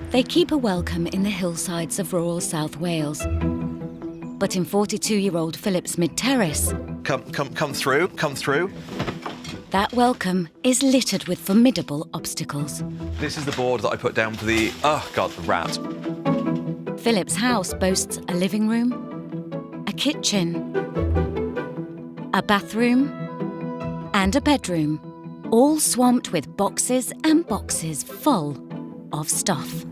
They keep a welcome in the hillsides of rural South Wales. But in 42-year-old Philip's mid-terrace... Come through. That welcome is littered with formidable obstacles. This is the board that I put down for the... oh, God, the rat. Philip's house boasts a living room, a kitchen, a bathroom and a bedroom, all swamped with boxes and boxes full of stuff.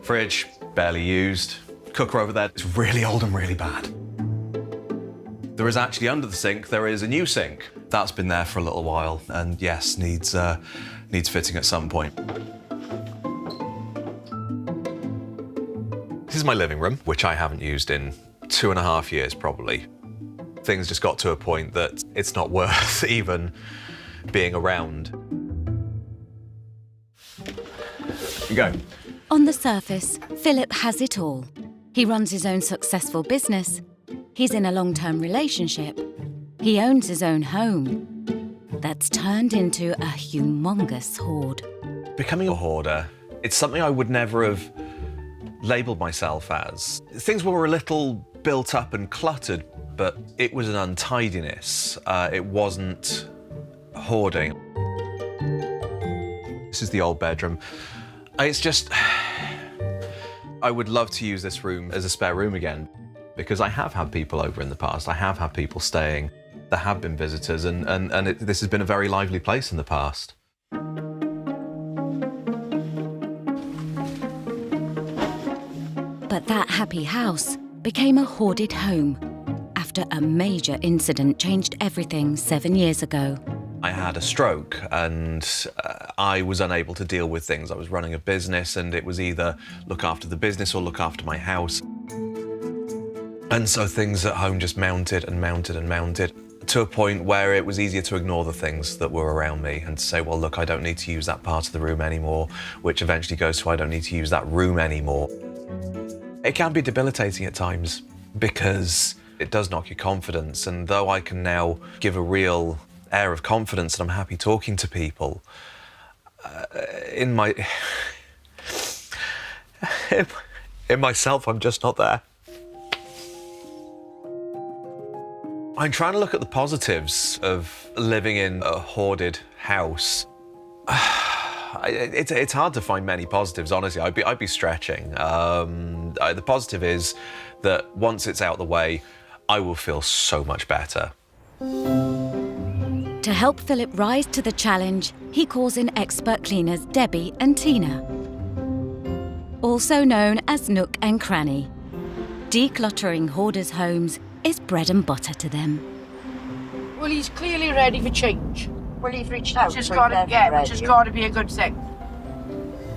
Fridge, barely used. Cooker over there, it's really old and really bad. There is actually under the sink, there is a new sink. That's been there for a little while and yes, needs fitting at some point. This is my living room, which I haven't used in 2.5 years probably. Things just got to a point that it's not worth even being around. You go. On the surface, Philip has it all. He runs his own successful business. He's in a long-term relationship. He owns his own home. That's turned into a humongous hoard. Becoming a hoarder, it's something I would never have labelled myself as. Things were a little built up and cluttered, but it was an untidiness. It wasn't hoarding. This is the old bedroom. It's just... I would love to use this room as a spare room again, because I have had people over in the past. I have had people staying. There have been visitors, and this has been a very lively place in the past. But that happy house became a hoarded home after a major incident changed everything 7 years ago. I had a stroke and I was unable to deal with things. I was running a business and it was either look after the business or look after my house. And so things at home just mounted and mounted and mounted to a point where it was easier to ignore the things that were around me and to say, well, look, I don't need to use that part of the room anymore, which eventually goes to I don't need to use that room anymore. It can be debilitating at times because it does knock your confidence. And though I can now give a real air of confidence and I'm happy talking to people, in myself, I'm just not there. I'm trying to look at the positives of living in a hoarded house. It's hard to find many positives, honestly. I'd be stretching. The positive is that once it's out the way, I will feel so much better. To help Philip rise to the challenge, he calls in expert cleaners Debbie and Tina, also known as Nook and Cranny. Decluttering hoarders' homes is bread and butter to them. Well, he's clearly ready for change. Well, he's reached out. Which has got to be a good thing.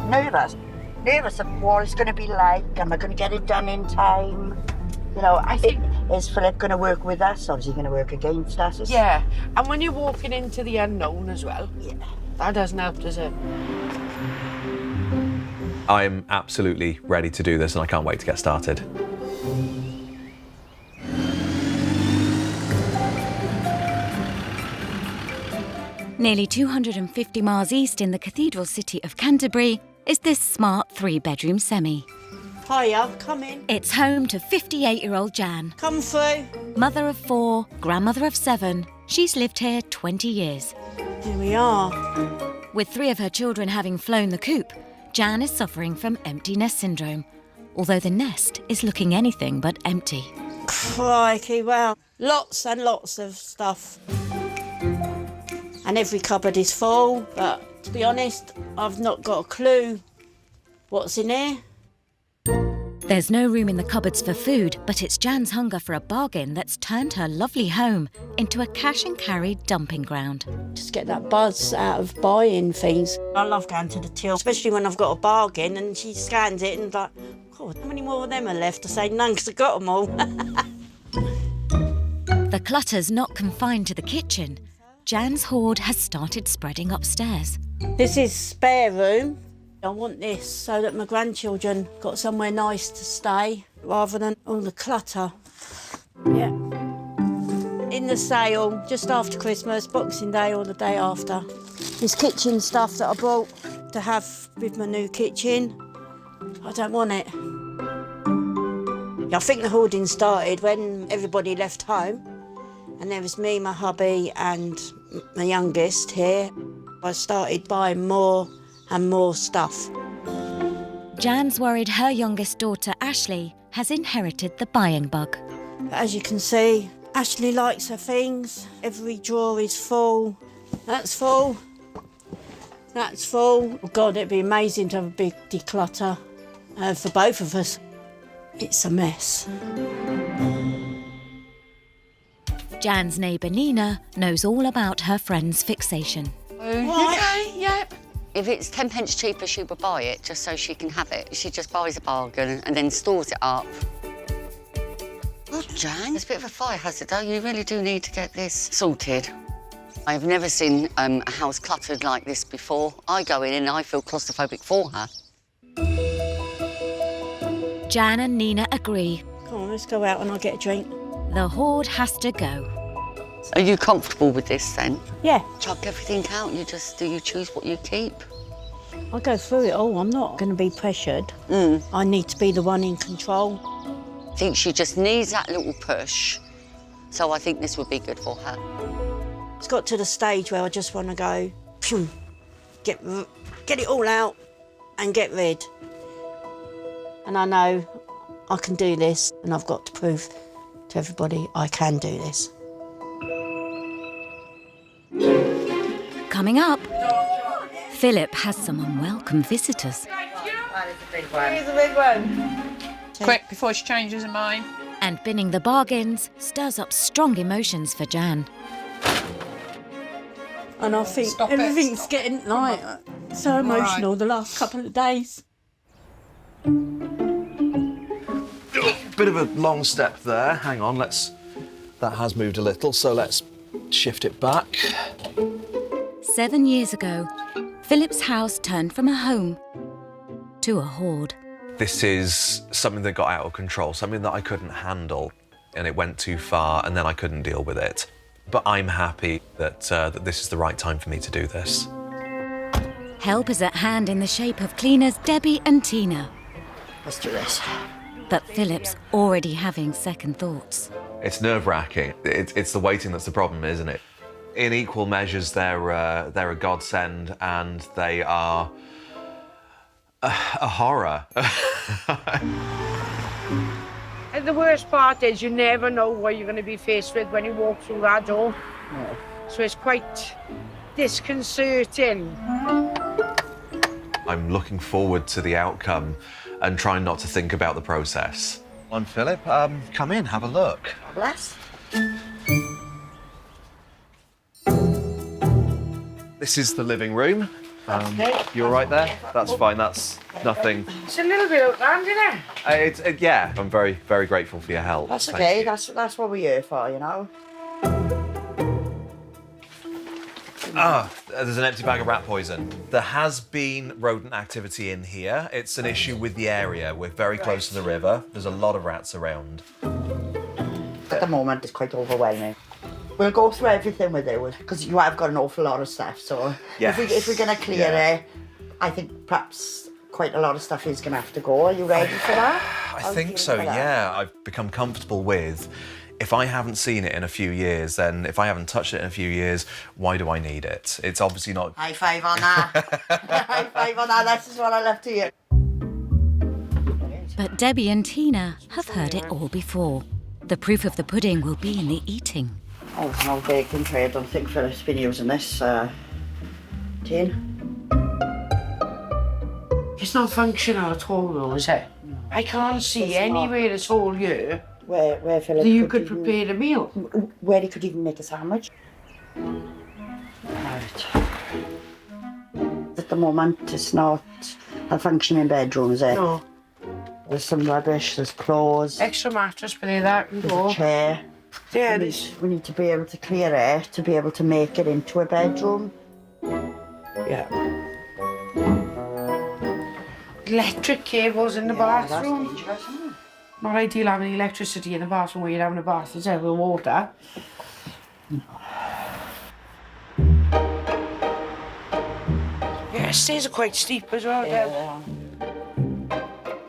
Nervous of what it's going to be like. Am I going to get it done in time? You know, I think, is Philip going to work with us or is he going to work against us? Yeah, and when you're walking into the unknown as well, yeah, that doesn't help, does it? I'm absolutely ready to do this and I can't wait to get started. Nearly 250 miles east in the cathedral city of Canterbury is this smart 3-bedroom semi. Hiya, come in. It's home to 58-year-old Jan. Come through. Mother of 4, grandmother of 7, she's lived here 20 years. Here we are. With 3 of her children having flown the coop, Jan is suffering from empty nest syndrome, although the nest is looking anything but empty. Crikey, well, lots and lots of stuff. And every cupboard is full, but to be honest, I've not got a clue what's in here. There's no room in the cupboards for food, but it's Jan's hunger for a bargain that's turned her lovely home into a cash-and-carry dumping ground. Just get that buzz out of buying things. I love going to the till, especially when I've got a bargain and she scans it and like, God, how many more of them are left? I say none because I got them all. The clutter's not confined to the kitchen. Jan's hoard has started spreading upstairs. This is spare room. I want this so that my grandchildren got somewhere nice to stay rather than all the clutter. Yeah. In the sale just after Christmas, Boxing Day or the day after. This kitchen stuff that I bought to have with my new kitchen, I don't want it. I think the hoarding started when everybody left home and there was me, my hubby and my youngest here. I started buying more and more stuff. Jan's worried her youngest daughter, Ashley, has inherited the buying bug. But as you can see, Ashley likes her things. Every drawer is full. That's full. That's full. Oh God, it'd be amazing to have a big declutter for both of us. It's a mess. Jan's neighbour Nina knows all about her friend's fixation. Okay, yep. If it's 10 pence cheaper, she would buy it just so she can have it. She just buys a bargain and then stores it up. Oh, Jan, it's a bit of a fire hazard, though. You really do need to get this sorted. I've never seen a house cluttered like this before. I go in and I feel claustrophobic for her. Jan and Nina agree. Come on, let's go out and I'll get a drink. The hoard has to go. Are you comfortable with this, then? Yeah, Chuck everything out, do you choose what you keep? I'll go through it all. I'm not going to be pressured. I need to be the one in control. I think she just needs that little push. So I think this would be good for her. It's got to the stage where I just want to go, phew, get it all out and get rid. And I know I can do this, and I've got to prove to everybody I can do this. Coming up, Philip has some unwelcome visitors. Here's a big one. Quick, before she changes her mind. And binning the bargains stirs up strong emotions for Jan. And I think everything's getting like so emotional the last couple of days. Bit of a long step there. Hang on, that has moved a little, so let's shift it back. 7 years ago, Philip's house turned from a home to a hoard. This is something that got out of control, something that I couldn't handle, and it went too far, and then I couldn't deal with it. But I'm happy that this is the right time for me to do this. Help is at hand in the shape of cleaners Debbie and Tina. Let's do this. But Philip's already having second thoughts. It's nerve-wracking. It's the waiting that's the problem, isn't it? In equal measures, they're a godsend, and they are a horror. And the worst part is you never know what you're going to be faced with when you walk through that door. No. So it's quite disconcerting. I'm looking forward to the outcome and trying not to think about the process. I'm Philip. Come in, have a look. Bless. This is the living room. Okay. You all right there? That's fine. That's nothing. It's a little bit outland, isn't it? Yeah. I'm very, very grateful for your help. That's Thank okay. you. That's what we're here for, you know. There's an empty bag of rat poison. There has been rodent activity in here. It's an issue with the area. We're very close to the river. There's a lot of rats around. At the moment, it's quite overwhelming. We'll go through everything with you because you have got an awful lot of stuff. So Yes. if we're going to clear it, I think perhaps quite a lot of stuff is going to have to go. Are you ready for that? I How are you think feeling so, for that? yeah. I've become comfortable with, if I haven't seen it in a few years, then if I haven't touched it in a few years, why do I need it? It's obviously not... High five on that. High five on that. This is what I love to hear. But Debbie and Tina have heard it all before. The proof of the pudding will be in the eating. Oh, no baking tray. I don't think Philip's been using this tin. It's not functional at all, though, is it? No. I can't see It's not. anywhere at all here Where Philip that you could even- prepare a meal. Where he could even make a sandwich. Right. At the moment, it's not a functioning bedroom, is it? No. There's some rubbish, there's clothes, Extra mattress, but that can there's go. a chair. Yeah, We need to be able to clear it to be able to make it into a bedroom. yeah. Electric cables in the bathroom. That's dangerous, isn't it? Not ideal having electricity in the bathroom where you're having a bath, is it? With water. stairs are quite steep as well, Deb.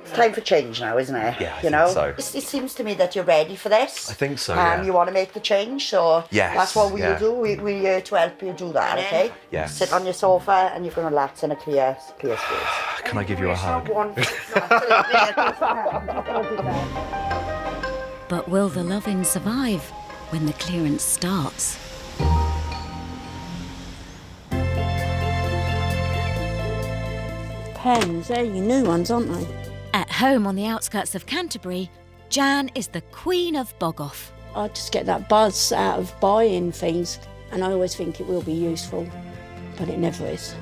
It's time for change now, isn't it? Yeah, I you know, think so. It seems to me that you're ready for this. I think so, yeah. You want to make the change, so Yes, that's what yeah. we'll do. We're here to help you do that, okay? Yes. Sit on your sofa and you can relax in a clear space. Can I give you a hug? But will the loving survive when the clearance starts? Pens, they're your new ones, aren't they? At home on the outskirts of Canterbury, Jan is the queen of bog-off. I just get that buzz out of buying things, and I always think it will be useful, but it never is.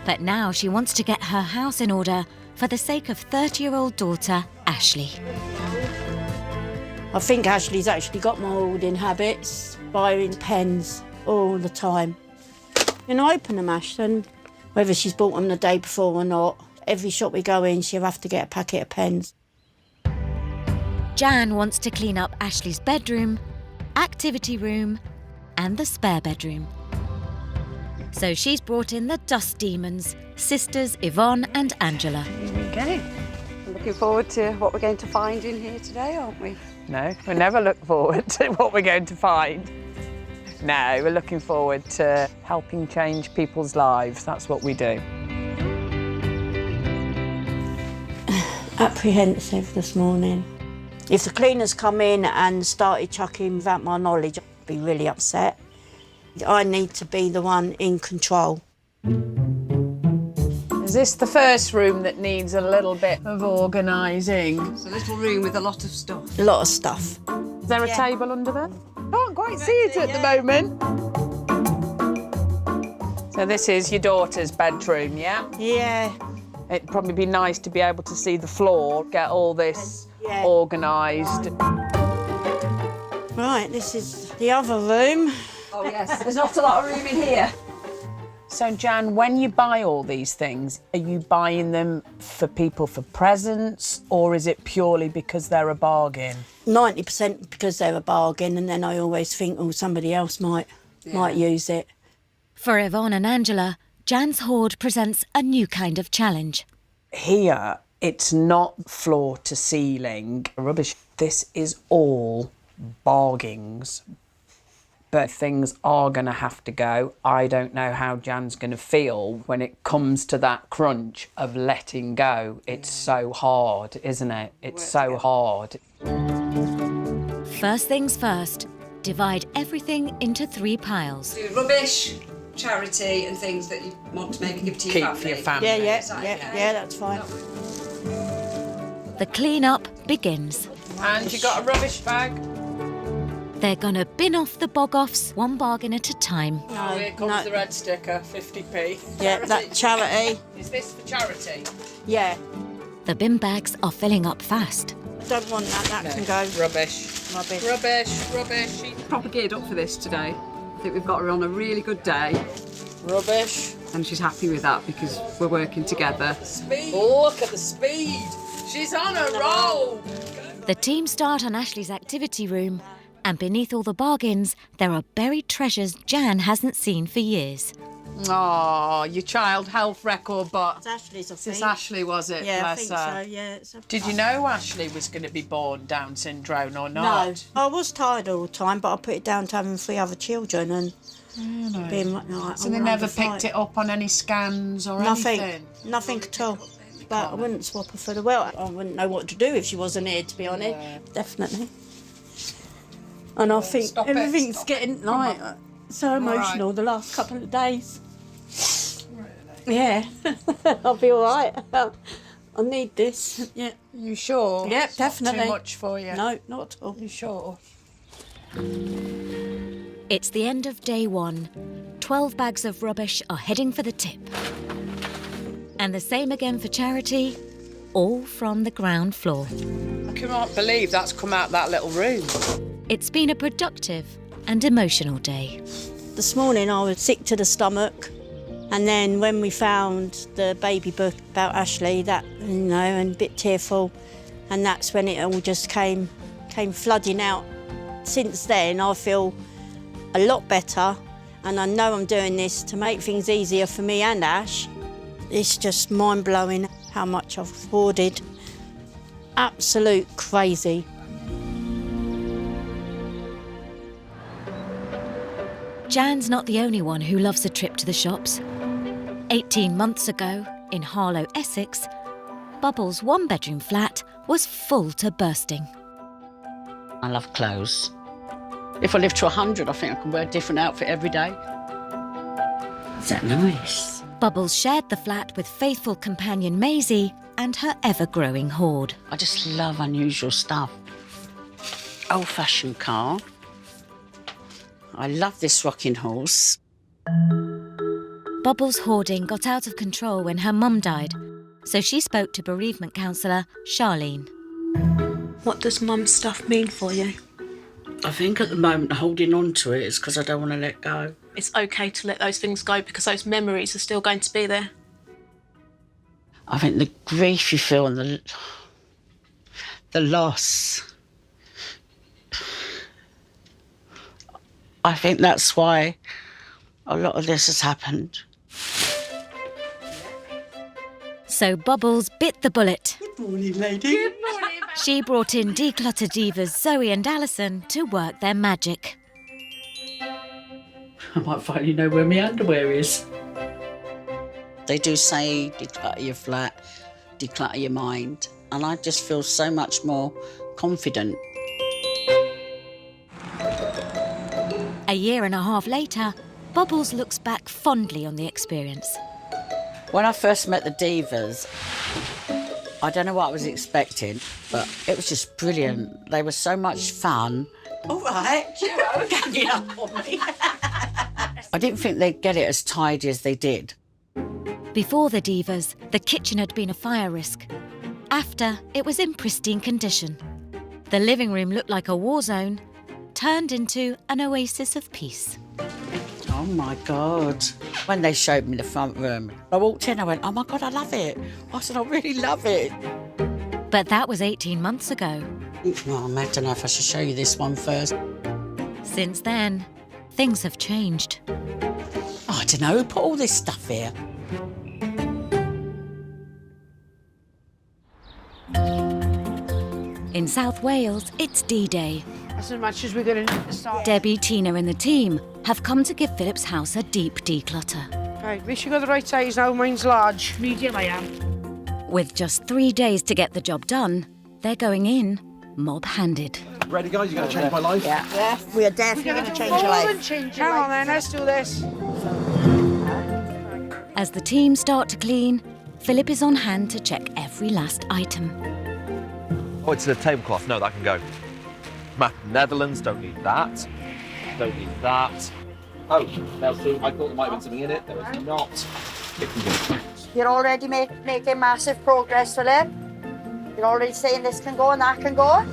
But now she wants to get her house in order for the sake of 30-year-old daughter, Ashley. I think Ashley's actually got my hoarding habits, buying pens all the time. You know, open them, Ash, and whether she's bought them the day before or not, every shop we go in, she'll have to get a packet of pens. Jan wants to clean up Ashley's bedroom, activity room, and the spare bedroom. So she's brought in the dust demons, sisters Yvonne and Angela. Here we go. Looking forward to what we're going to find in here today, aren't we? No, we never look forward to what we're going to find. No, we're looking forward to helping change people's lives. That's what we do. Apprehensive this morning. If the cleaners come in and started chucking without my knowledge, I'd be really upset. I need to be the one in control. Is this the first room that needs a little bit of organising? It's a little room with a lot of stuff. A lot of stuff. Is there a table under there? Can't quite see it at the moment. So this is your daughter's bedroom, yeah? Yeah. It'd probably be nice to be able to see the floor, get all this Yeah. organised. Right, this is the other room. Oh yes, there's not a lot of room in here. So, Jan, when you buy all these things, are you buying them for people for presents, or is it purely because they're a bargain? 90% because they're a bargain, and then I always think, oh, somebody else might use it. For Yvonne and Angela, Jan's hoard presents a new kind of challenge. Here, it's not floor to ceiling rubbish. This is all bargains. But things are going to have to go. I don't know how Jan's going to feel when it comes to that crunch of letting go. It's so hard, isn't it? It's so hard. First things first, divide everything into 3 piles. Do rubbish, charity, and things that you want to maybe give to your Keep family. for your family. Yeah, that's fine. The clean-up begins. And you got a rubbish bag? They're gonna bin off the bog-offs, one bargain at a time. Oh, here comes the red sticker, 50p. Yeah, that charity. Is this for charity? Yeah. The bin bags are filling up fast. Don't want that, that can go. Rubbish. Rubbish. Rubbish, rubbish. Proper geared up for this today. I think we've got her on a really good day, Rubbish. and she's happy with that because we're working together. Speed. Look at the speed. She's on a roll. The team start on Ashley's activity room, and beneath all the bargains, there are buried treasures Jan hasn't seen for years. Oh, your child health record, but It's Ashley's, I think. it's Ashley, was it? Yeah, I Bless think her. so, yeah. It's Did you know Ashley was going to be born Down syndrome or not? No. I was tired all the time, but I put it down to having 3 other children and being like, So they never picked it up on any scans or anything? Nothing at all. But I wouldn't swap her for the world. I wouldn't know what to do if she wasn't here, to be honest. Definitely. And I think Stop it, everything's stop getting like so emotional the last couple of days. Yeah, I'll be all right. I need this. Yeah. You sure? Yeah, It's not definitely. too much for you? No, not at all. You sure? It's the end of day 1. 12 bags of rubbish are heading for the tip. And the same again for charity, all from the ground floor. I cannot believe that's come out that little room. It's been a productive and emotional day. This morning I was sick to the stomach, and then when we found the baby book about Ashley, that, you know, and a bit tearful, and that's when it all just came flooding out. Since then I feel a lot better, And I know I'm doing this to make things easier for me and Ash. It's just mind-blowing how much I've hoarded. Absolute crazy. Jan's not the only one who loves a trip to the shops. 18 months ago, in Harlow, Essex, Bubbles' one-bedroom flat was full to bursting. I love clothes. If I live to 100, I think I can wear a different outfit every day. Is that nice? Bubbles shared the flat with faithful companion Maisie and her ever-growing hoard. I just love unusual stuff. Old-fashioned car. I love this rocking horse. Bubbles' hoarding got out of control when her mum died, so she spoke to bereavement counsellor Charlene. What does Mum's stuff mean for you? I think at the moment holding on to it is because I don't want to let go. It's okay to let those things go because those memories are still going to be there. I think the grief you feel and the loss, I think that's why a lot of this has happened. So Bubbles bit the bullet. Good morning, lady. Good morning. She brought in declutter divas Zoe and Alison to work their magic. I might finally know where my underwear is. They do say declutter your flat, declutter your mind, and I just feel so much more confident. A year and a half later, Bubbles looks back fondly on the experience. When I first met the divas, I don't know what I was expecting, but it was just brilliant. They were so much fun. All right, ganging up on me. I didn't think they'd get it as tidy as they did. Before the divas, the kitchen had been a fire risk. After, it was in pristine condition. The living room looked like a war zone, turned into an oasis of peace. Oh my God. When they showed me the front room, I walked in, I went, oh my God, I love it. I said, I really love it. But that was 18 months ago. Well, I don't know if I should show you this one first. Since then, things have changed. Oh, I don't know, who put all this stuff here? In South Wales, it's D-Day. As much as we're going to start. Debbie, Tina and the team have come to give Philip's house a deep declutter. Right, make sure you got the right size now. Mine's large. Medium I am. With just 3 days to get the job done, they're going in mob-handed. Ready, guys? You're going to change my life? Yeah, we are definitely going to change your life. Hang on then, let's do this. As the team start to clean, Philip is on hand to check every last item. Oh, it's a tablecloth. No, that can go. Map of Netherlands, don't need that. Don't need that. Oh, Nelson, I thought there might have been something in it. There is not. It can go. You're already making massive progress, Philip. You're already saying this can go and that can go.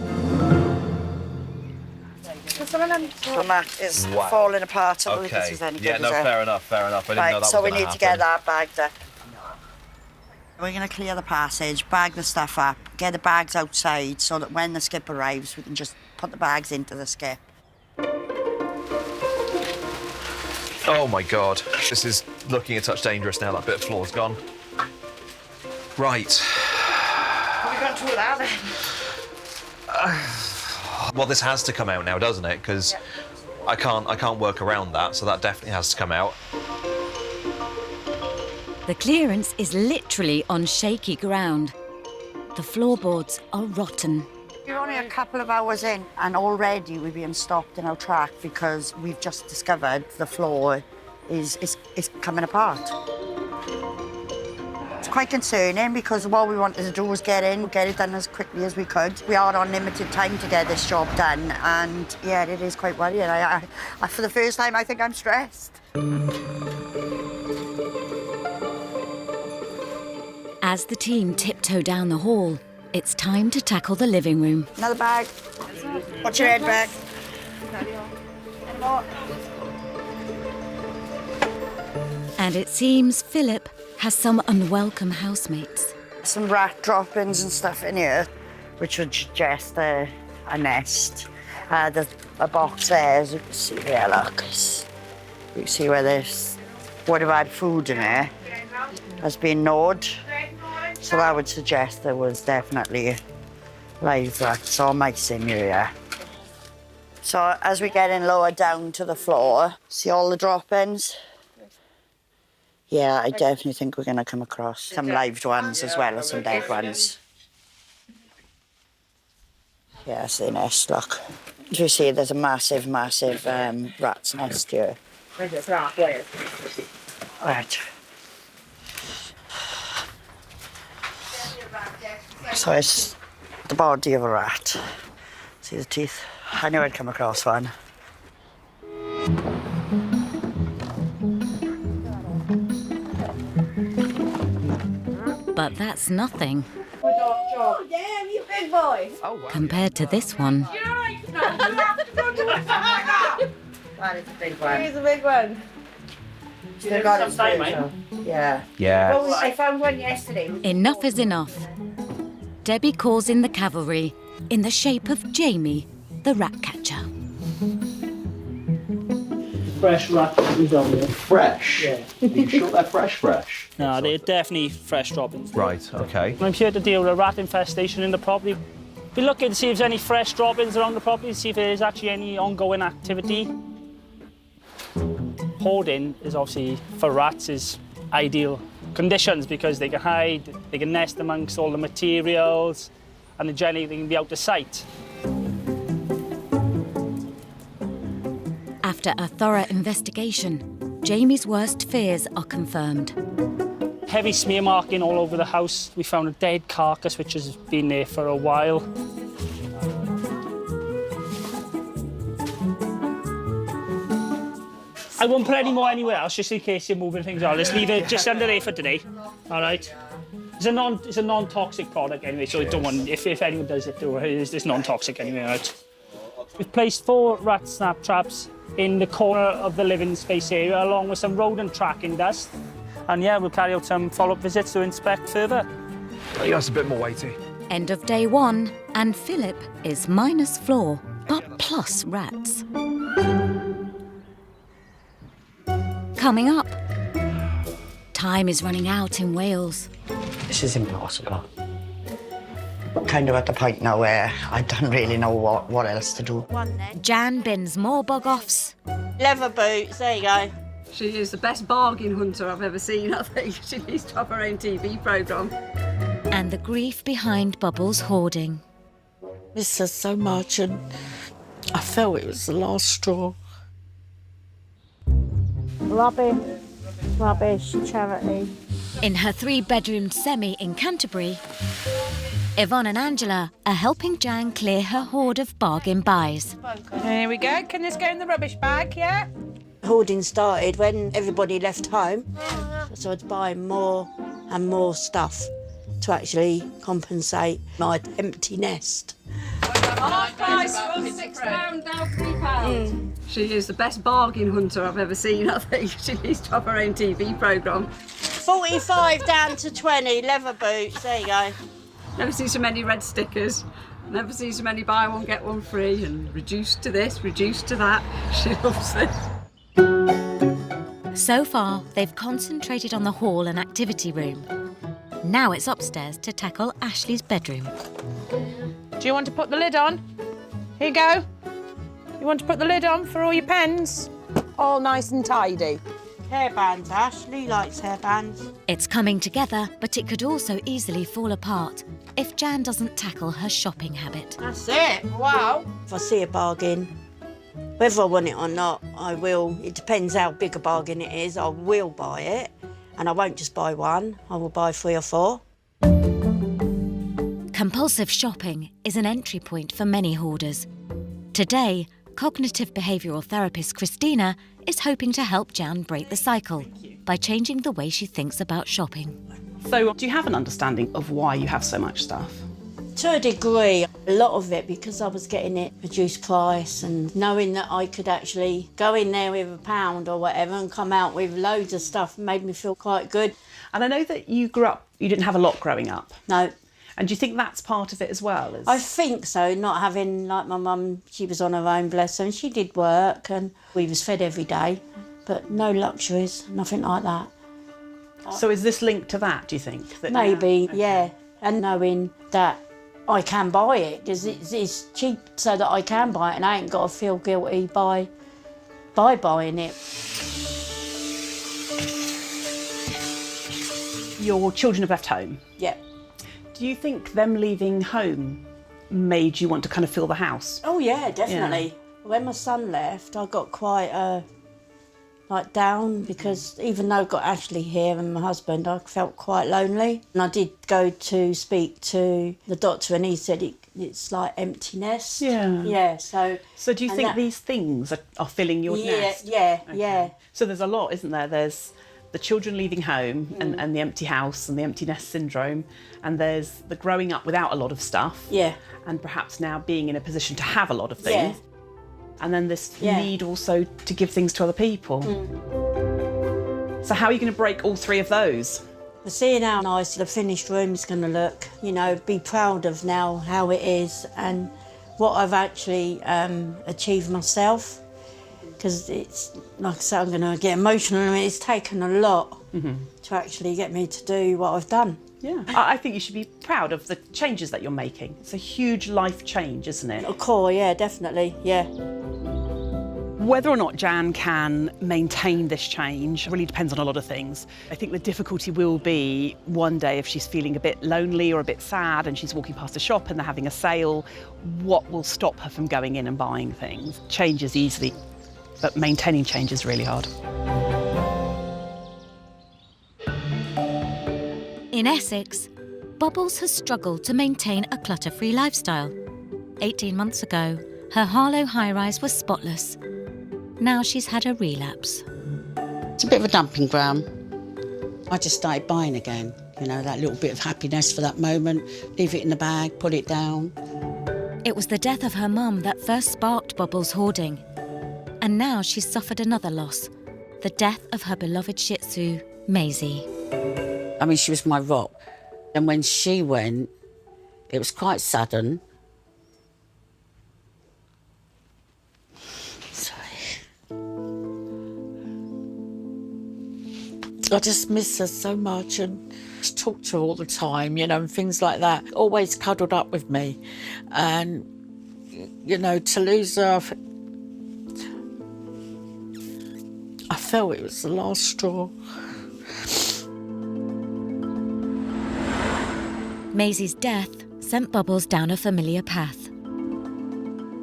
So that is falling apart. I don't think this is any good, is it? fair enough. I didn't know that Right, was so we gonna need to get happen. that bagged up. We're going to clear the passage, bag the stuff up, get the bags outside so that when the skip arrives, we can just put the bags into the skip. Oh my God, this is looking a touch dangerous now. That bit of floor's gone. Right. Have we gone through that then? Well, this has to come out now, doesn't it? Because I can't work around that, so that definitely has to come out. The clearance is literally on shaky ground. The floorboards are rotten. You're only a couple of hours in and already we're being stopped in our track because we've just discovered the floor is coming apart. It's quite concerning because what we wanted to do was get it done as quickly as we could. We are on limited time to get this job done and yeah, it is quite worrying. I for the first time, I think I'm stressed. As the team tiptoe down the hall, it's time to tackle the living room. Another bag. Watch your head back. And it seems Philip has some unwelcome housemates. Some rat droppings and stuff in here, which would suggest a nest. There's a box there, as you can see there, look. You see where this would have had food in it has been gnawed. So I would suggest there was definitely live rats or mice in here. So as we get in lower down to the floor, see all the drop-ins? Yeah, I definitely think we're going to come across some live ones as well as some dead ones. Yeah, it's the nest, look. As you see, there's a massive, massive rat's nest here. Right. So it's the body of a rat. See the teeth? I knew I'd come across one. But that's nothing Oh, damn, you big boy. compared to this one. That is a big one. Here's a big one. They got it through, so- Yeah. Yeah. Well, I found one yesterday. Enough is enough. Debbie calls in the cavalry in the shape of Jamie, the rat catcher. Fresh rat is on there. Fresh? Yeah. Are you sure they're fresh? No, they're definitely fresh droppings. Right, okay. I'm here to deal with a rat infestation in the property. We're looking to see if there's any fresh droppings around the property, see if there's actually any ongoing activity. Hoarding is obviously, for rats, is ideal conditions because they can hide, they can nest amongst all the materials, and generally they can be out of sight. After a thorough investigation, Jamie's worst fears are confirmed. Heavy smear marking all over the house. We found a dead carcass which has been there for a while. I won't put any more anywhere else just in case you're moving things on. Let's leave it just under there for today. All right. It's a non-toxic product anyway, so don't want, if anyone does it, it's non-toxic anyway, right? We've placed 4 rat snap traps in the corner of the living space area, along with some rodent tracking dust. And yeah, we'll carry out some follow-up visits to inspect further. Yeah, that's a bit more weighty. End of day 1, and Philip is minus floor, but plus rats. Coming up, time is running out in Wales. This is impossible. I'm kind of at the point now where I don't really know what else to do. Jan bins more bog-offs. Leather boots, there you go. She is the best bargain hunter I've ever seen, I think. She needs to have her own TV programme. And the grief behind Bubbles' hoarding. This says so much, and I felt it was the last straw. Rubbish, charity. In her 3-bedroom semi in Canterbury, Yvonne and Angela are helping Jan clear her hoard of bargain buys. Here we go. Can this go in the rubbish bag, yeah? Hoarding started when everybody left home, so I'd buy more and more stuff to actually compensate my empty nest. Half price was £6, now £3. She is the best bargain hunter I've ever seen, I think. She needs to have her own TV programme. 45 down to 20, leather boots, there you go. Never seen so many red stickers. Never seen so many buy one, get one free, and reduced to this, reduced to that. She loves this. So far, they've concentrated on the hall and activity room. Now it's upstairs to tackle Ashley's bedroom. Do you want to put the lid on? Here you go. You want to put the lid on for all your pens? All nice and tidy. Hairbands, Ashley likes hairbands. It's coming together, but it could also easily fall apart if Jan doesn't tackle her shopping habit. That's it, wow. If I see a bargain, whether I want it or not, I will. It depends how big a bargain it is, I will buy it. And I won't just buy one, I will buy 3 or 4. Compulsive shopping is an entry point for many hoarders. Today, cognitive behavioural therapist Christina is hoping to help Jan break the cycle by changing the way she thinks about shopping. So, do you have an understanding of why you have so much stuff? To a degree, a lot of it because I was getting it reduced price and knowing that I could actually go in there with £1 or whatever and come out with loads of stuff made me feel quite good. And I know that you didn't have a lot growing up. No. And do you think that's part of it as well? I think so, not having, like my mum, she was on her own, bless her, and she did work and we was fed every day. but no luxuries, nothing like that. So is this linked to that, do you think? That Maybe, yeah. And knowing that I can buy it, because it's cheap so that I can buy it and I ain't got to feel guilty by buying it. Your children have left home. Yeah. Do you think them leaving home made you want to kind of fill the house? Oh yeah, definitely. When my son left, I got quite down, because even though I got Ashley here and my husband, I felt quite lonely. And I did go to speak to the doctor, and he said it's like emptiness. Yeah. Yeah. So do you think these things are filling your nest? Yeah. Okay. Yeah. So there's a lot, isn't there? There's the children leaving home and the empty house and the empty nest syndrome, and there's the growing up without a lot of stuff. Yeah. And perhaps now being in a position to have a lot of things. Yeah. And then this need also to give things to other people. So how are you going to break all three of those? Seeing how nice the finished room's going to look, you know, be proud of now how it is and what I've actually achieved myself. Because it's, like I said, I'm going to get emotional. I mean, it's taken a lot to actually get me to do what I've done. Yeah, I think you should be proud of the changes that you're making. It's a huge life change, isn't it? A core, yeah, definitely, yeah. Whether or not Jan can maintain this change really depends on a lot of things. I think the difficulty will be one day if she's feeling a bit lonely or a bit sad and she's walking past a shop and they're having a sale, what will stop her from going in and buying things? Change is easily, but maintaining change is really hard. In Essex, Bubbles has struggled to maintain a clutter-free lifestyle. 18 months ago, her Harlow high-rise was spotless. Now she's had a relapse. It's a bit of a dumping ground. I just started buying again. You know, that little bit of happiness for that moment, leave it in the bag, put it down. It was the death of her mum that first sparked Bubbles' hoarding. And now she's suffered another loss, the death of her beloved Shih Tzu, Maisie. I mean, she was my rock. And when she went, it was quite sudden. I just miss her so much and just talk to her all the time, you know, and things like that. Always cuddled up with me. And, you know, to lose her, I felt it was the last straw. Maisie's death sent Bubbles down a familiar path.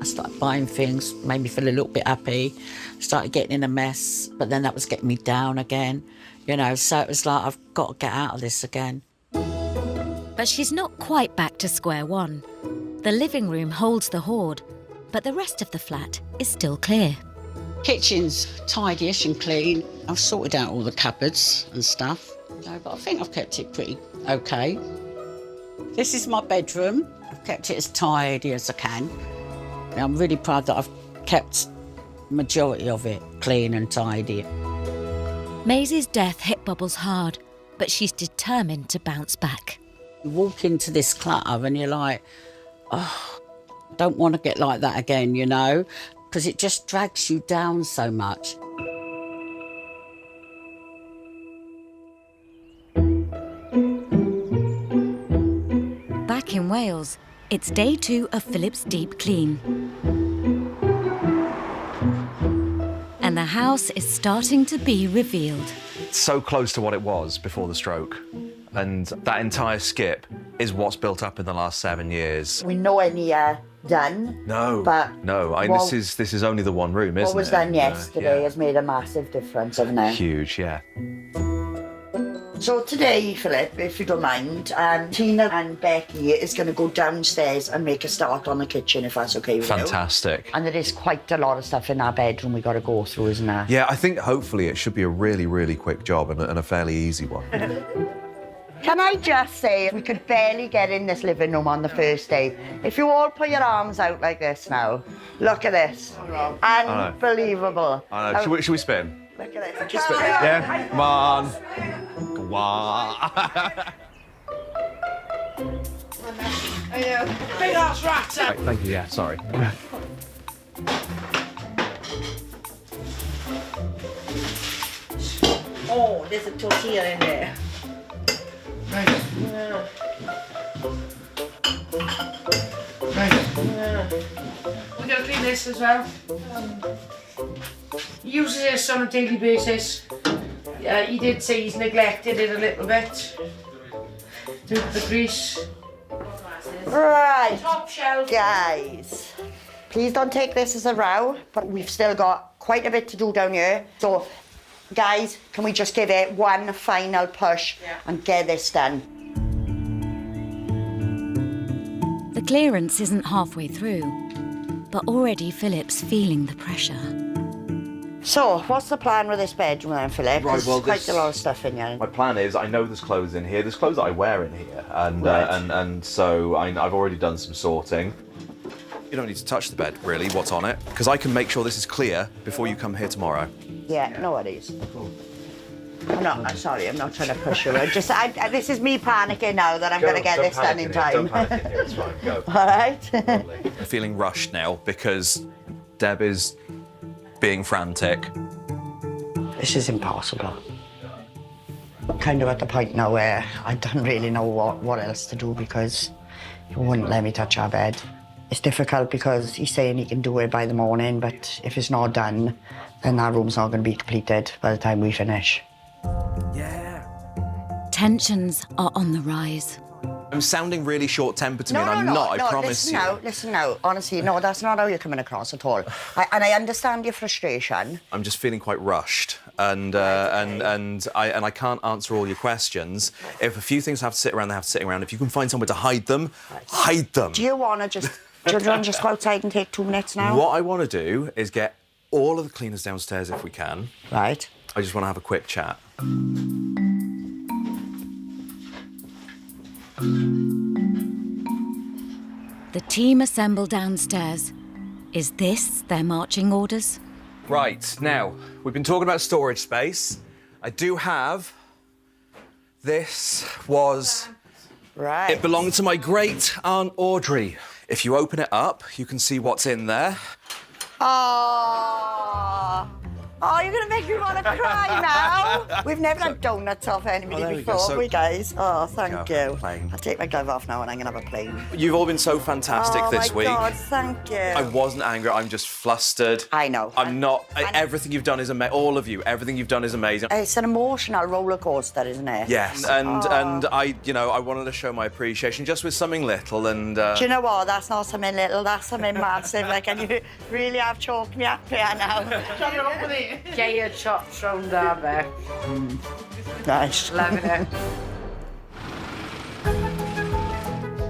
I started buying things, made me feel a little bit happy, started getting in a mess, but then that was getting me down again. You know, so it was like, I've got to get out of this again. But she's not quite back to square one. The living room holds the hoard, but the rest of the flat is still clear. Kitchen's tidy-ish and clean. I've sorted out all the cupboards and stuff. No, but I think I've kept it pretty okay. This is my bedroom. I've kept it as tidy as I can. I'm really proud that I've kept the majority of it clean and tidy. Maisie's death hit Bubbles hard, but she's determined to bounce back. You walk into this clutter and you're like, oh, I don't want to get like that again, you know, because it just drags you down so much. Back in Wales, it's day 2 of Philip's deep clean. And the house is starting to be revealed. So close to what it was before the stroke. And that entire skip is what's built up in the last 7 years. We know any done. No, but no. This is only the one room, isn't it? What was done yesterday yeah. has made a massive difference, hasn't it? Huge, yeah. So today, Philip, if you don't mind, Tina and Becky is going to go downstairs and make a start on the kitchen, if that's okay with you. Fantastic. And there is quite a lot of stuff in our bedroom we got to go through, isn't there? Yeah, I think hopefully it should be a really, really quick job and a fairly easy one. Can I just say, we could barely get in this living room on the first day. If you all put your arms out like this now, look at this. Unbelievable. I know. Should we spin? Look at this. Yeah, come on. Come on. Big ass rat! Right, thank you, yeah, sorry. Oh, there's a tortilla in there. Yeah. We gotta clean this as well. He uses this on a daily basis. He did say he's neglected it a little bit. Due to the grease. Right, Top shelf. guys. Please don't take this as a row, but we've still got quite a bit to do down here. So, guys, can we just give it one final push and get this done? The clearance isn't halfway through, but already Philip's feeling the pressure. So, what's the plan with this bedroom then, Philip? Right, well, There's quite a lot of stuff in here. My plan is, I know there's clothes in here. There's clothes that I wear in here, and Right. so I've already done some sorting. You don't need to touch the bed, really. What's on it? Because I can make sure this is clear before you come here tomorrow. Yeah, no worries. I'm sorry, I'm not trying to push you. This is me panicking now that I'm going to get this done in time. Don't panic in here. It's fine. Go. All right. I'm feeling rushed now because Deb is being frantic. This is impossible. I'm kind of at the point now where I don't really know what else to do because he wouldn't let me touch our bed. It's difficult because he's saying he can do it by the morning, but if it's not done, then our room's not going to be completed by the time we finish. Tensions are on the rise. I'm sounding really short-tempered to me, and I'm not, I promise you. Listen now. Honestly, no, that's not how you're coming across at all. I understand your frustration. I'm just feeling quite rushed, and I can't answer all your questions. If a few things have to sit around, they have to sit around. If you can find somewhere to hide them, hide them. Do you want to just go outside and take 2 minutes now? What I want to do is get all of the cleaners downstairs if we can. Right. I just want to have a quick chat. The team assemble downstairs. Is this their marching orders? Right, now, we've been talking about storage space. I do have... This was... Right. It belonged to my great Aunt Audrey. If you open it up, you can see what's in there. Oh, you're going to make me want to cry now. We've never had donuts off anybody before, have we, guys? Oh, thank you. I'll take my glove off now and I'm going to have a plane. You've all been so fantastic this week. Oh, my God, thank you. I wasn't angry, I'm just flustered. I know. I'm not... Everything you've done is amazing. All of you, everything you've done is amazing. It's an emotional roller coaster, isn't it? Yes, and I wanted to show my appreciation just with something little, and... Do you know what? That's not something little, that's something massive. Like, and you really have choked me up here now. Get your chops round our back. Nice. Loving it.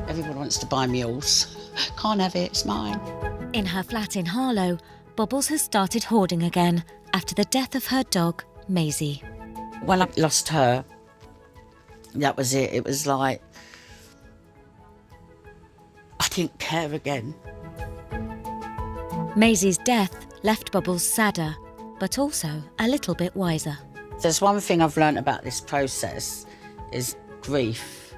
Everyone wants to buy mules. Can't have it, it's mine. In her flat in Harlow, Bubbles has started hoarding again after the death of her dog, Maisie. When I lost her, that was it. It was like, I didn't care again. Maisie's death left Bubbles sadder, but also a little bit wiser. There's one thing I've learnt about this process is grief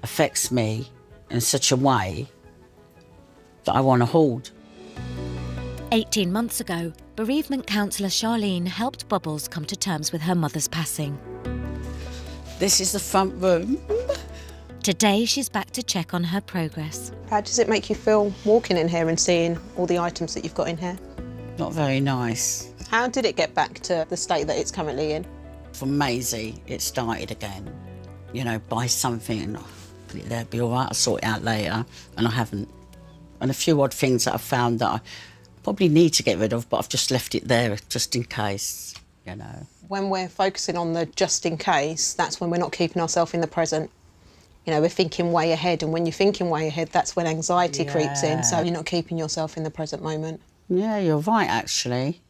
affects me in such a way that I want to hoard. 18 months ago, bereavement counsellor Charlene helped Bubbles come to terms with her mother's passing. This is the front room. Today, she's back to check on her progress. How does it make you feel walking in here and seeing all the items that you've got in here? Not very nice. How did it get back to the state that it's currently in? From Maisie, it started again. You know, buy something and put it there, be all right, I'll sort it out later, and I haven't. And a few odd things that I've found that I probably need to get rid of, but I've just left it there just in case, you know. When we're focusing on the just in case, that's when we're not keeping ourselves in the present. You know, we're thinking way ahead, and when you're thinking way ahead, that's when anxiety creeps in, so you're not keeping yourself in the present moment. Yeah, you're right, actually.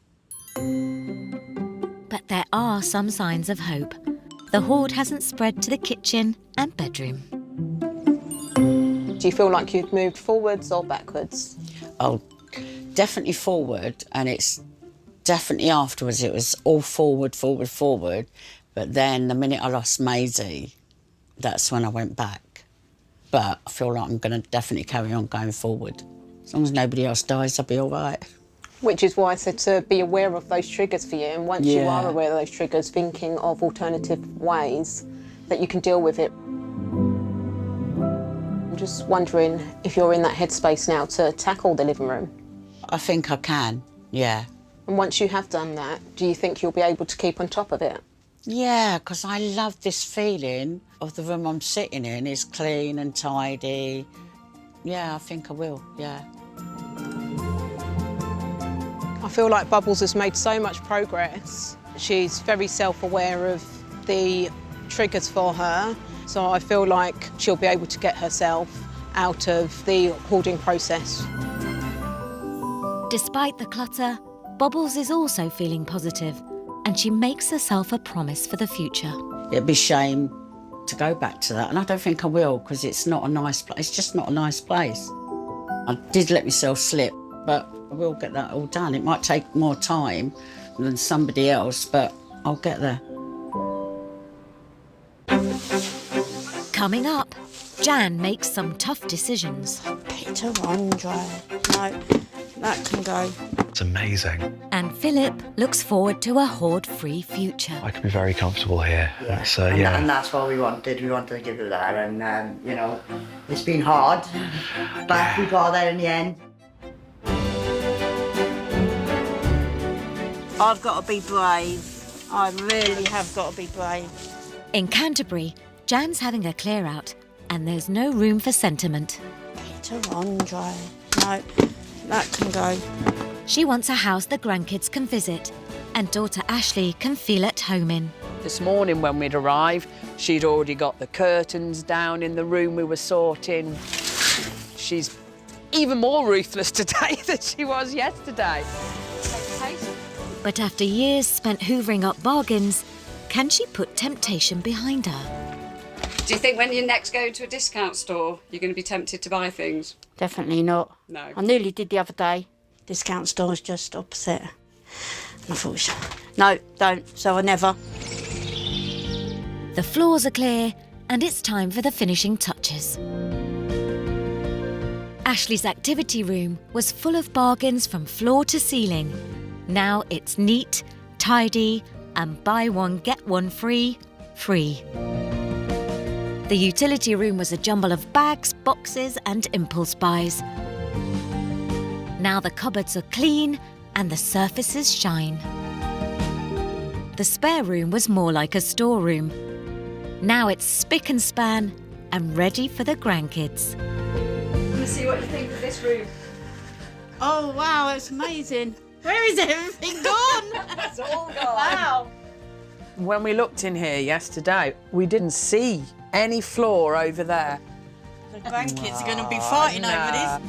But there are some signs of hope. The hoard hasn't spread to the kitchen and bedroom. Do you feel like you've moved forwards or backwards? Oh, definitely forward, and it's definitely afterwards. It was all forward, forward, forward. But then the minute I lost Maisie, that's when I went back. But I feel like I'm going to definitely carry on going forward. As long as nobody else dies, I'll be all right. Which is why I said to be aware of those triggers for you, and once you Yeah. are aware of those triggers, thinking of alternative ways that you can deal with it. I'm just wondering if you're in that headspace now to tackle the living room. I think I can, yeah. And once you have done that, do you think you'll be able to keep on top of it? Yeah, because I love this feeling of the room I'm sitting in is clean and tidy. Yeah, I think I will, yeah. I feel like Bubbles has made so much progress. She's very self-aware of the triggers for her, so I feel like she'll be able to get herself out of the hoarding process. Despite the clutter, Bubbles is also feeling positive, and she makes herself a promise for the future. It'd be a shame to go back to that, and I don't think I will, because it's not a nice place. It's just not a nice place. I did let myself slip, but I will get that all done. It might take more time than somebody else, but I'll get there. Coming up, Jan makes some tough decisions. Peter Andre. No, that can go. It's amazing. And Philip looks forward to a hoard-free future. I could be very comfortable here. So, And that's what we wanted. We wanted to give it that, and you know, it's been hard, but we got there in the end. I've got to be brave. I really have got to be brave. In Canterbury, Jan's having a clear-out, and there's no room for sentiment. Peter Andre. No, that can go. She wants a house the grandkids can visit, and daughter Ashley can feel at home in. This morning when we'd arrived, she'd already got the curtains down in the room we were sorting. She's even more ruthless today than she was yesterday. But after years spent hoovering up bargains, can she put temptation behind her? Do you think when you next go to a discount store, you're going to be tempted to buy things? Definitely not. No. I nearly did the other day. Discount store's just opposite. And I thought, no, don't. So I never. The floors are clear, and it's time for the finishing touches. Ashley's activity room was full of bargains from floor to ceiling. Now it's neat, tidy, and buy one, get one free. The utility room was a jumble of bags, boxes, and impulse buys. Now the cupboards are clean and the surfaces shine. The spare room was more like a storeroom. Now it's spick and span and ready for the grandkids. Let's see what you think of this room. Oh, wow, it's amazing. Where is everything gone? It's all gone. Wow. When we looked in here yesterday, we didn't see any floor over there. The grandkids are going to be fighting over this.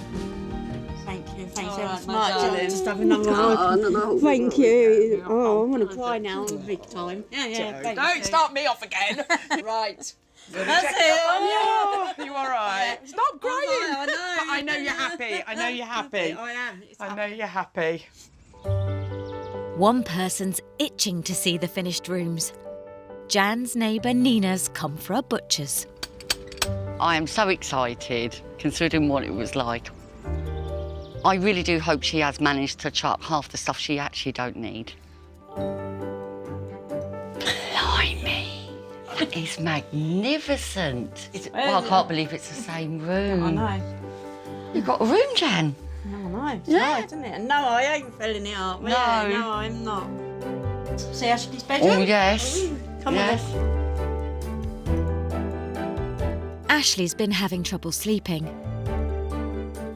Thank you, thanks ever so much. I'll just have another one. Thank you. Oh, I'm going to cry now. I'm big time. Yeah, thank Don't you. start me off again. Right. That's it. Oh, you all right? Stop crying. I know. But I know you're happy. I know you're happy. I am. I know you're happy. One person's itching to see the finished rooms. Jan's neighbour Nina's come for a butcher's. I am so excited, considering what it was like. I really do hope she has managed to chuck half the stuff she actually don't need. Blimey, that is magnificent. Well, I can't believe it's the same room. I know. You've got a room, Jan. No, I know. It's Yeah. nice, isn't it? No, I ain't filling it up. No. Yeah, no, I'm not. See Ashley's bedroom? Oh, yes. Come yes. on. Ashley's been having trouble sleeping.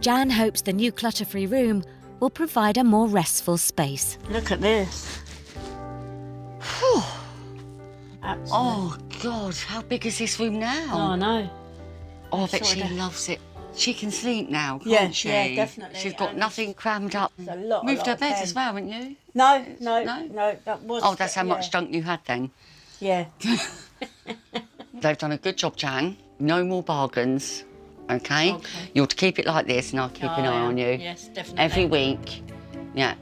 Jan hopes the new clutter-free room will provide a more restful space. Look at this. Absolutely. Oh, God, how big is this room now? Oh, I know. Oh, I bet Sure she does. loves it. She can sleep now, can't Yeah, she? yeah, definitely. She's got And nothing crammed up. There's a lot, Moved her of bed pen. as well, haven't you? No, that was... Oh, that's how yeah. much junk you had then. Yeah. They've done a good job, Jan. No more bargains, okay? You're to keep it like this and I'll keep an eye on you. Yes, definitely. Every week, yeah.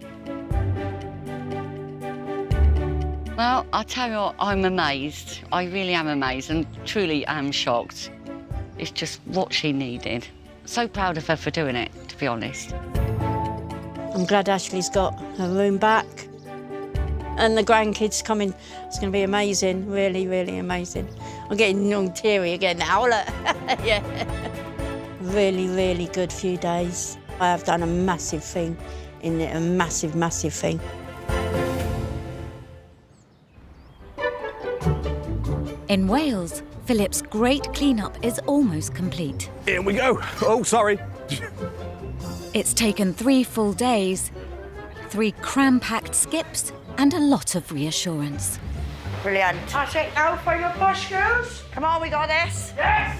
Well, I tell you what, I'm amazed. I really am amazed and truly am shocked. It's just what she needed. So proud of her for doing it, to be honest. I'm glad Ashley's got her room back. And the grandkids coming, it's going to be amazing, really, really amazing. I'm getting all teary again now, look. Yeah. Really, really good few days. I have done a massive thing in it, a massive, massive thing. In Wales, Philip's great clean-up is almost complete. Here we go. Oh, sorry. It's taken 3 full days, 3 cram-packed skips, and a lot of reassurance. Brilliant. That's it now for your push, girls. Come on, we got this. Yes!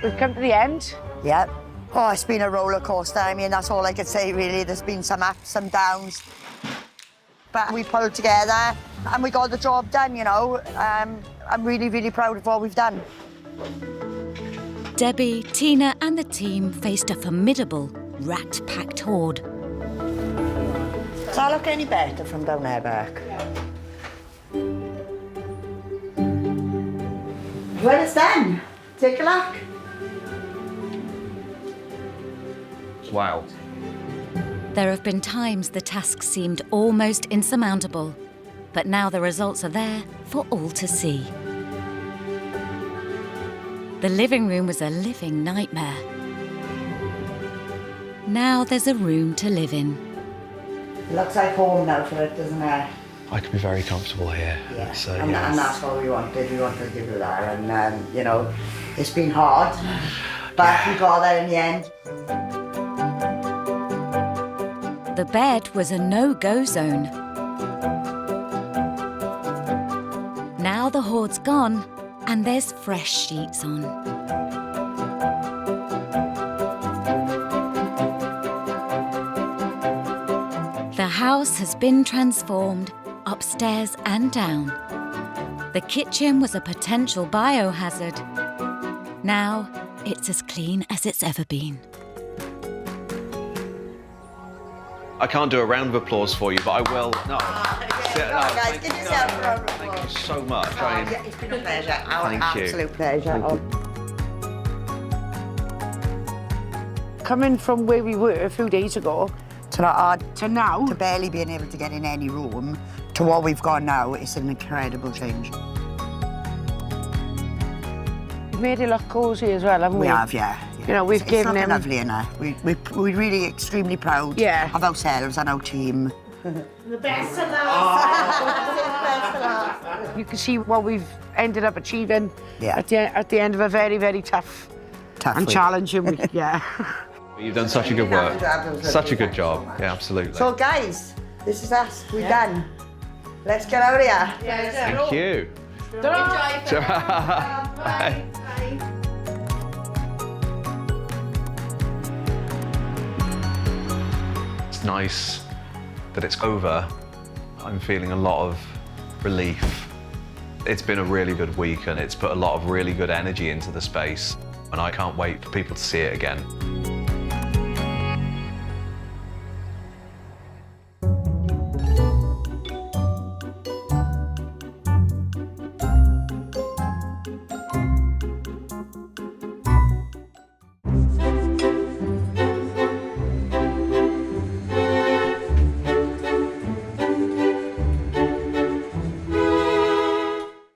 We've come to the end. Yep. Oh, it's been a roller coaster. I mean, that's all I could say, really. There's been some ups, some downs. But we pulled together and we got the job done, you know. I'm really, really proud of what we've done. Debbie, Tina and the team faced a formidable, rat-packed hoard. Does that look any better from down there back? When it's done, take a look. Wow. There have been times the task seemed almost insurmountable, but now the results are there for all to see. The living room was a living nightmare. Now there's a room to live in. It looks like home now for it, doesn't it? I can be very comfortable here. Yeah, So, and that's what we wanted. We wanted to give it that, and you know, it's been hard, but we got there in the end. The bed was a no-go zone. Now the hoard's gone and there's fresh sheets on. The house has been transformed upstairs and down. The kitchen was a potential biohazard. Now it's as clean as it's ever been. I can't do a round of applause for you, but I will. No. Guys, give yourself a round of applause. Thank you so much. Yeah, it's been a pleasure. Thank you. Absolute pleasure. Coming from where we were a few days ago to now, to barely being able to get in any room, to what we've got now, it's an incredible change. we've made it look cosy as well, haven't we? We have, yeah. You know, we've given it's him... lovely in there. We're really extremely proud of ourselves and our team. The best of last. You can see what we've ended up achieving at the end of a very, very tough and week. challenging week. Yeah. You've done such a good work. Such a good job. Yeah, absolutely. So, guys, this is us. We're done. Let's get out of here. Thank you. Bye. It's nice that it's over. I'm feeling a lot of relief. It's been a really good week and it's put a lot of really good energy into the space, and I can't wait for people to see it again.